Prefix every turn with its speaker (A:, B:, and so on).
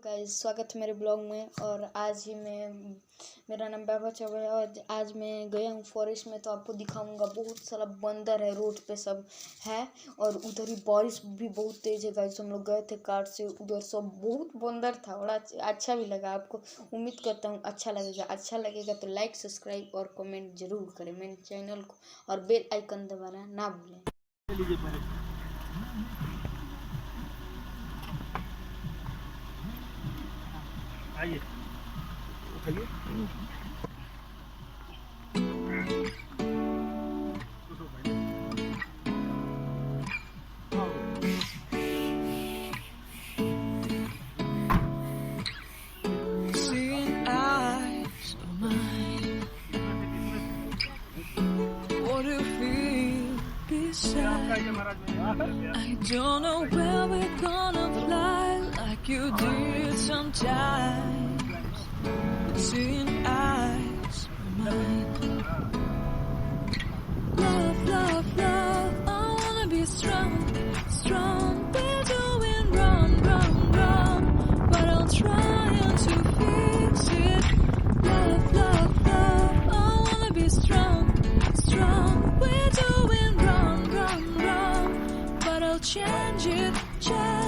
A: Guys, स्वागत है मेरे ब्लॉग में। और आज ही मेरा नाम वैभव चौबे है और आज मैं गया हूँ फॉरेस्ट में, तो आपको दिखाऊंगा। बहुत सारा बंदर है, रोड पे सब है और उधर ही बारिश भी बहुत तेज है गाइस। हम लोग गए थे कार से, उधर सब बहुत बंदर था और अच्छा भी लगा। आपको उम्मीद करता हूँ अच्छा लगेगा। अच्छा लगेगा तो लाइक, सब्सक्राइब और कमेंट जरूर करें मेरे चैनल को, और बेल आइकन दबाना ना भूलें।
B: आइए उठाइए।
C: Seeing eyes of mine, what to feel beside. I don't know where we're gonna fly like you did sometimes. Seeing eyes of mine.